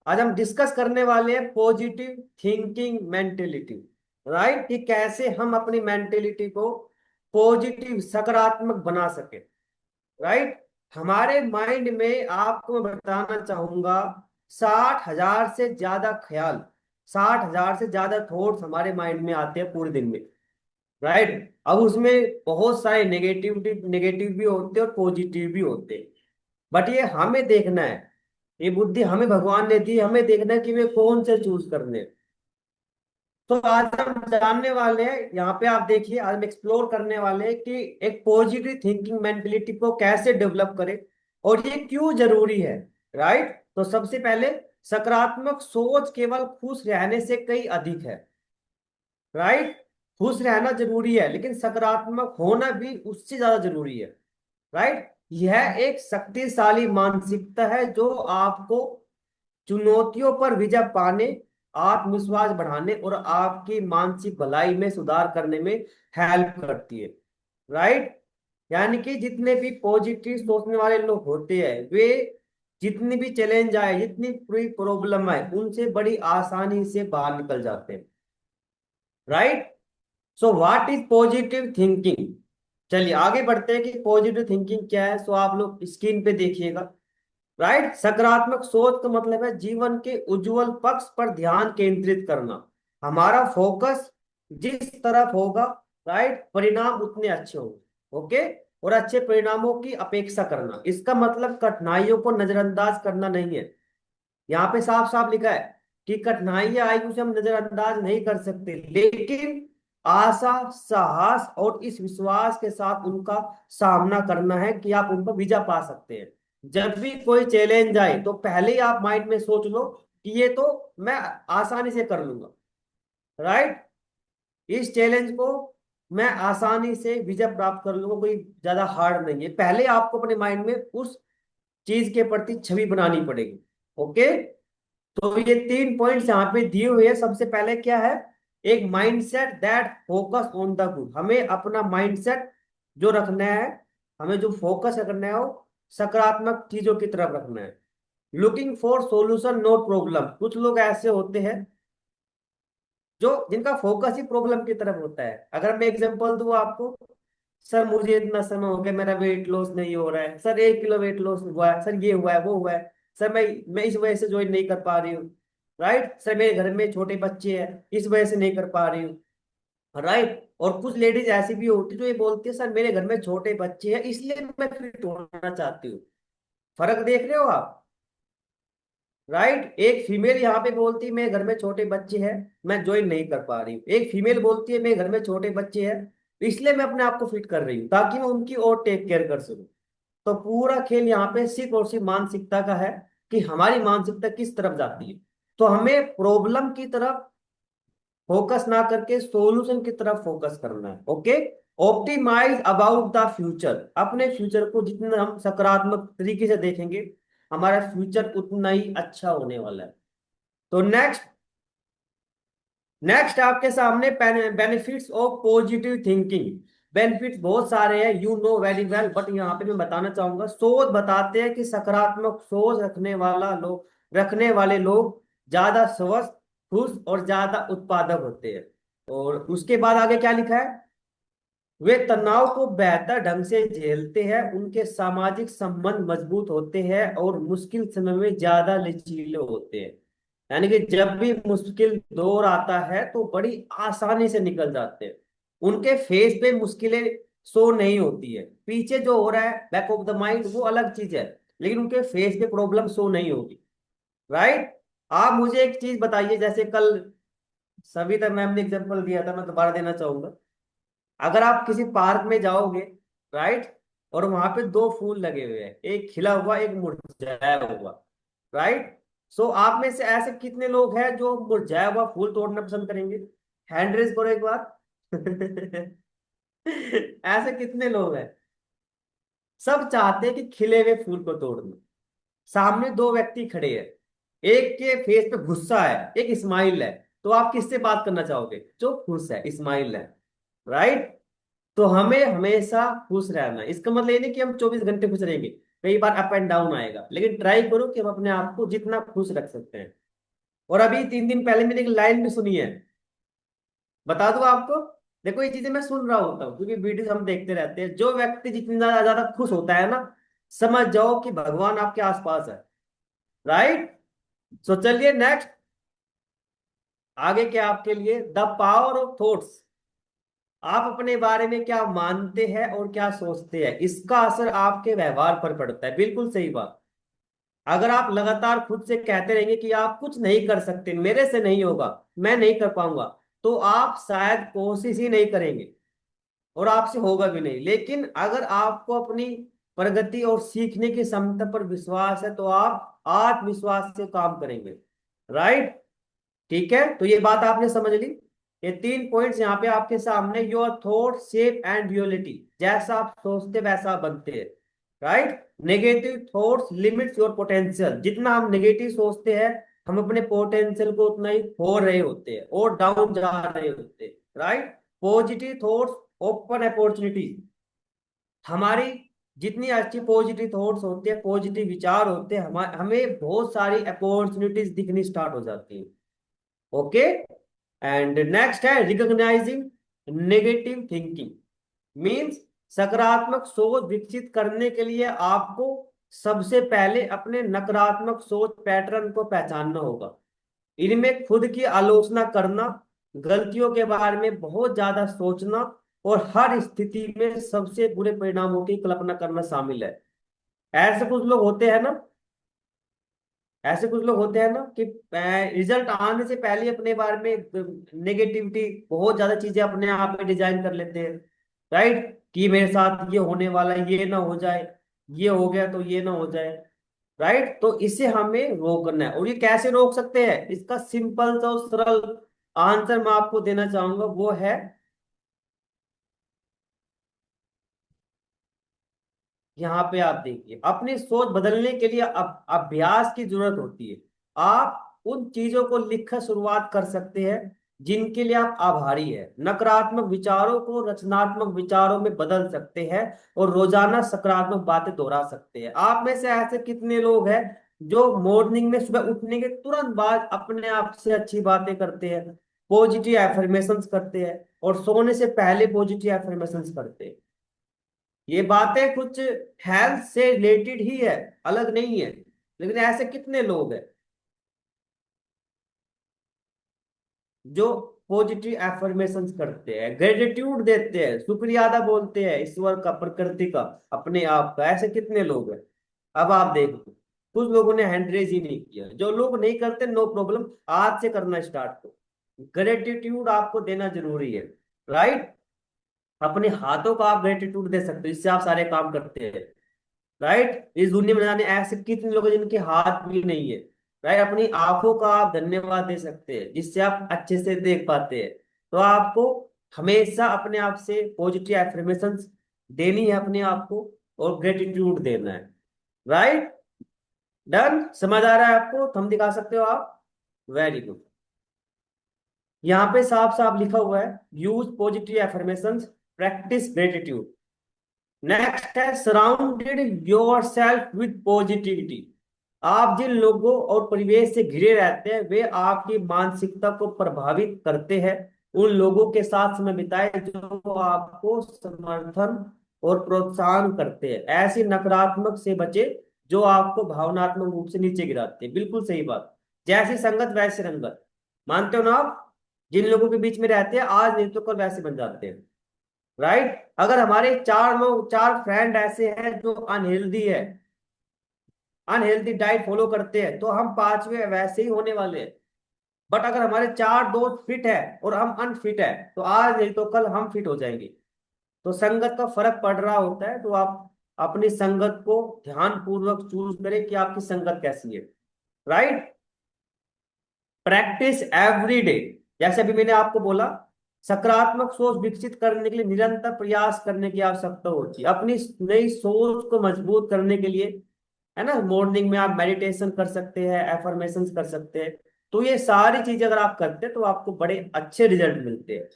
आज हम डिस्कस करने वाले हैं पॉजिटिव थिंकिंग मेंटेलिटी। राइट, कि कैसे हम अपनी मेंटेलिटी को पॉजिटिव सकारात्मक बना सके। राइट, हमारे माइंड में आपको मैं बताना चाहूंगा 60,000 से ज्यादा ख्याल, 60,000 से ज्यादा थॉट्स हमारे माइंड में आते हैं पूरे दिन में। राइट, अब उसमें बहुत सारे नेगेटिव नेगेटिव भी होते हैं और पॉजिटिव भी होते हैं। बट ये हमें देखना है, ये बुद्धि हमें भगवान ने दी, हमें देखना है कि वे कौन से चूज करने हैं। तो आज हम जानने वाले हैं, यहाँ पे आप देखिए, आज हम एक्सप्लोर करने वाले हैं कि एक पॉजिटिव थिंकिंग मेंटेलिटी को कैसे डेवलप करें और ये क्यों जरूरी है। राइट, तो सबसे पहले सकारात्मक सोच केवल खुश रहने से कई अधिक है। राइट, खुश रहना जरूरी है लेकिन सकारात्मक होना भी उससे ज्यादा जरूरी है। राइट, यह एक शक्तिशाली मानसिकता है जो आपको चुनौतियों पर विजय पाने, आत्मविश्वास बढ़ाने और आपकी मानसिक भलाई में सुधार करने में हेल्प करती है। राइट, यानी कि जितने भी पॉजिटिव सोचने वाले लोग होते हैं वे जितनी भी चैलेंज आए, जितनी पूरी प्रॉब्लम आए, उनसे बड़ी आसानी से बाहर निकल जाते हैं। Right, so what is positive thinking. चलिए आगे बढ़ते हैं कि पॉजिटिव थिंकिंग क्या है। सो आप लोग स्क्रीन पे देखिएगा। राइट, सकारात्मक सोच का मतलब है जीवन के उज्जवल पक्ष पर ध्यान केंद्रित करना। हमारा फोकस जिस तरफ होगा, राइट, परिणाम उतने अच्छे होंगे। ओके, और अच्छे परिणामों की अपेक्षा करना, इसका मतलब कठिनाइयों को नजरअंदाज करना नहीं है। यहाँ पे साफ साफ लिखा है कि कठिनाइयां आई उसे हम नजरअंदाज नहीं कर सकते, लेकिन आशा, साहस और इस विश्वास के साथ उनका सामना करना है कि आप उन पर विजय पा सकते हैं। जब भी कोई चैलेंज आए तो पहले ही आप माइंड में सोच लो कि ये तो मैं आसानी से कर लूंगा। राइट, इस चैलेंज को मैं आसानी से विजय प्राप्त कर लूंगा, कोई ज्यादा हार्ड नहीं है। पहले आपको अपने माइंड में उस चीज के प्रति छवि बनानी पड़ेगी। ओके, तो ये 3 पॉइंट्स यहाँ पे दिए हुए हैं। सबसे पहले क्या है, एक mindset that focus on the good. हमें अपना माइंडसेट जो रखना है, हमें जो फोकस रखना है वो सकारात्मक चीजों की तरफ रखना है। Looking for solution not problem. कुछ लोग ऐसे होते हैं जो जिनका फोकस ही प्रॉब्लम की तरफ होता है। अगर मैं एग्जांपल दूं आपको, सर मुझे इतना समय हो गया, मेरा वेट लॉस नहीं हो रहा है, सर 1 किलो वेट लॉस हुआ है, सर ये हुआ है वो हुआ है, सर मैं इस वजह से ज्वाइन नहीं कर पा रही हूँ। राइट, सर मेरे घर में छोटे बच्चे हैं इस वजह से नहीं कर पा रही हूँ। राइट, और कुछ लेडीज ऐसी भी होती है जो ये बोलती है सर मेरे घर में छोटे बच्चे हैं इसलिए मैं फिट होना चाहती हूँ। फर्क देख रहे हो आप। राइट, एक फीमेल यहाँ पे बोलती है मेरे घर में छोटे बच्चे हैं, मैं ज्वाइन नहीं कर पा रही हूँ। एक फीमेल बोलती है मेरे घर में छोटे बच्चे हैं इसलिए मैं अपने आप को फिट कर रही हूँ ताकि मैं उनकी और टेक केयर कर सकूं। तो पूरा खेल यहाँ पे सिर्फ और सिर्फ मानसिकता का है कि हमारी मानसिकता किस तरफ जाती है। तो हमें प्रॉब्लम की तरफ फोकस ना करके सॉल्यूशन की तरफ फोकस करना है। Okay, optimise about the future. अपने फ्यूचर को जितना हम सकारात्मक तरीके से देखेंगे हमारा फ्यूचर उतना ही अच्छा होने वाला है। तो नेक्स्ट नेक्स्ट आपके सामने benefits of positive thinking. Benefits बहुत सारे हैं, you know very well, but यहाँ पे मैं बताना चाहूंगा। शोध बताते हैं कि सकारात्मक सोच रखने वाले लोग ज्यादा स्वस्थ, खुश और ज्यादा उत्पादक होते हैं। और उसके बाद आगे क्या लिखा है, वे तनाव को बेहतर ढंग से झेलते हैं, उनके सामाजिक संबंध मजबूत होते हैं और मुश्किल समय में ज्यादा लचीले होते हैं। यानी कि जब भी मुश्किल दौर आता है तो बड़ी आसानी से निकल जाते हैं। उनके फेस पे मुश्किलें शो नहीं होती है, पीछे जो हो रहा है बैक ऑफ द माइंड वो अलग चीज है, लेकिन उनके फेस पे प्रॉब्लम शो नहीं होगी। राइट, आप मुझे एक चीज बताइए, जैसे कल सविता मैम ने एग्जाम्पल दिया था, मैं दोबारा देना चाहूंगा। अगर आप किसी पार्क में जाओगे, राइट, और वहां पे दो फूल लगे हुए हैं, एक खिला हुआ एक मुरझाया हुआ। राइट, सो आप में से ऐसे कितने लोग हैं जो मुरझाया हुआ फूल तोड़ना पसंद करेंगे। हैंड रेज करो एक बार। ऐसे कितने लोग हैं। सब चाहते हैं कि खिले हुए फूल को तोड़ना। सामने दो व्यक्ति खड़े हैं, एक के फेस पे गुस्सा है, एक स्माइल है, तो आप किससे बात करना चाहोगे, जो खुश है, स्माइल है। राइट, तो हमें हमेशा खुश रहना है। इसका मतलब ये नहीं कि हम 24 घंटे खुश रहेंगे। कई बार अप एंड डाउन आएगा, लेकिन ट्राई करो कि हम अपने आप को जितना खुश रख सकते हैं। और अभी 3 दिन पहले मैंने एक लाइन भी सुनी है, बता दूं आपको। देखो ये चीजें मैं सुन रहा होता हूँ क्योंकि वीडियो हम देखते रहते हैं। जो व्यक्ति जितना ज्यादा ज्यादा खुश होता है ना, समझ जाओ कि भगवान आपके आसपास है। राइट। सो चलिए नेक्स्ट, आगे क्या आपके लिए, द पावर ऑफ थॉट्स। आप अपने बारे में क्या मानते हैं और क्या सोचते हैं, इसका असर आपके व्यवहार पर पड़ता है। बिल्कुल सही बात। अगर आप लगातार खुद से कहते रहेंगे कि आप कुछ नहीं कर सकते, मेरे से नहीं होगा, मैं नहीं कर पाऊंगा, तो आप शायद कोशिश ही नहीं करेंगे और आपसे होगा भी नहीं। लेकिन अगर आपको अपनी प्रगति और सीखने की क्षमता पर विश्वास है, तो आप आत्मविश्वास से काम करेंगे। राइट। ठीक है, तो ये बात आपने समझ ली। ये 3 पॉइंट्स यहाँ पे आपके सामने, your thought shape and reality. जैसा आप सोचते वैसा आप बनते हैं। Right. Negative thoughts limits your potential. जितना हम नेगेटिव सोचते हैं, हम अपने पोटेंशियल को उतना ही खो रहे होते हैं और डाउन जा रहे होते हैं। Right. Positive thoughts open opportunity. हमारी जितनी अच्छी पॉजिटिव थॉट्स होते हैं, पॉजिटिव विचार होते हैं, हमें बहुत सारी अपॉर्चुनिटीज दिखनी स्टार्ट हो जाती है। ओके। एंड नेक्स्ट है रिकॉग्नाइजिंग नेगेटिव थिंकिंग। मींस सकारात्मक सोच विकसित करने के लिए आपको सबसे पहले अपने नकारात्मक सोच पैटर्न को पहचानना होगा। इनमें खुद की आलोचना करना, गलतियों के बारे में बहुत ज्यादा सोचना और हर स्थिति में सबसे बुरे परिणामों की कल्पना करना शामिल है। ऐसे कुछ लोग होते हैं ना, ऐसे कुछ लोग होते हैं ना कि रिजल्ट आने से पहले ही अपने बारे में नेगेटिविटी, बहुत ज्यादा चीजें अपने आप में डिजाइन कर लेते हैं। राइट, कि मेरे साथ ये होने वाला है, ये ना हो जाए, ये हो गया तो ये ना हो जाए। राइट, तो इसे हमें रोकना है। और ये कैसे रोक सकते हैं, इसका सिंपल सा और सरल आंसर मैं आपको देना चाहूंगा, वो है, यहाँ पे आप देखिए, अपनी सोच बदलने के लिए अभ्यास की जरूरत होती है। आप उन चीजों को लिखकर शुरुआत कर सकते हैं जिनके लिए आप आभारी है। नकारात्मक विचारों को रचनात्मक विचारों में बदल सकते हैं और रोजाना सकारात्मक बातें दोहरा सकते हैं। आप में से ऐसे कितने लोग हैं जो मॉर्निंग में सुबह उठने के तुरंत बाद अपने आप से अच्छी बातें करते हैं, पॉजिटिव एफर्मेशंस करते हैं, और सोने से पहले पॉजिटिव एफर्मेशंस करते हैं। ये बातें कुछ हेल्थ से रिलेटेड ही है, अलग नहीं है। लेकिन ऐसे कितने लोग हैं जो पॉजिटिव एफर्मेशंस करते हैं, ग्रेटिट्यूड देते हैं, शुक्रिया अदा बोलते हैं ईश्वर का, प्रकृति का, अपने आप का। ऐसे कितने लोग हैं। अब आप देखो, कुछ लोगों ने हैंड रेज ही नहीं किया। जो लोग नहीं करते, नो प्रॉब्लम, आज से करना स्टार्ट करो। ग्रेटिट्यूड आपको देना जरूरी है। राइट। अपने हाथों का आप ग्रेटिट्यूड दे सकते हो, इससे आप सारे काम करते हैं। राइट, इस दुनिया में जाने ऐसे कितने लोग हैं जिनके हाथ भी नहीं है। राइट, अपनी आंखों का आप धन्यवाद दे सकते हैं जिससे आप अच्छे से देख पाते हैं। तो आपको हमेशा अपने आप से पॉजिटिव एफर्मेशंस देनी है अपने आप को, और ग्रेटिट्यूड देना है। राइट। डन, समझ आ रहा है आपको, थम दिखा सकते हो आप। Very good. यहाँ पे साफ साफ लिखा हुआ है, use positive affirmations, practise gratitude. Next है surrounded yourself with positivity. आप जिन लोगों और परिवेश से घिरे रहते हैं, वे आपकी मानसिकता को प्रभावित करते हैं। उन लोगों के साथ समय बिताए जो आपको समर्थन और प्रोत्साहन करते हैं। ऐसी नकारात्मक से बचे जो आपको भावनात्मक रूप से नीचे गिराते हैं। बिल्कुल सही बात। जैसी संगत वैसी रंगत, मानते हो ना आप। जिन लोगों के बीच में रहते हैं, आज नहीं तो कल वैसे बन जाते हैं। राइट। अगर हमारे 4 लोग, 4 फ्रेंड ऐसे हैं जो अनहेल्दी है, अनहेल्दी डाइट फॉलो करते हैं, तो हम 5वें वैसे ही होने वाले हैं। बट अगर हमारे 4 दोस्त फिट है और हम अनफिट है, तो आज नहीं तो कल हम फिट हो जाएंगे। तो संगत का फर्क पड़ रहा होता है। तो आप अपनी संगत को ध्यान पूर्वक चूज करें कि आपकी संगत कैसी है। राइट। Practice every day. जैसे अभी मैंने आपको बोला, सकारात्मक सोच विकसित करने के लिए निरंतर प्रयास करने की आवश्यकता होती है। अपनी नई सोच को मजबूत करने के लिए, है ना, मॉर्निंग में आप मेडिटेशन कर सकते हैं, एफर्मेशन कर सकते हैं। तो ये सारी चीजें अगर आप करते हैं तो आपको बड़े अच्छे रिजल्ट मिलते हैं।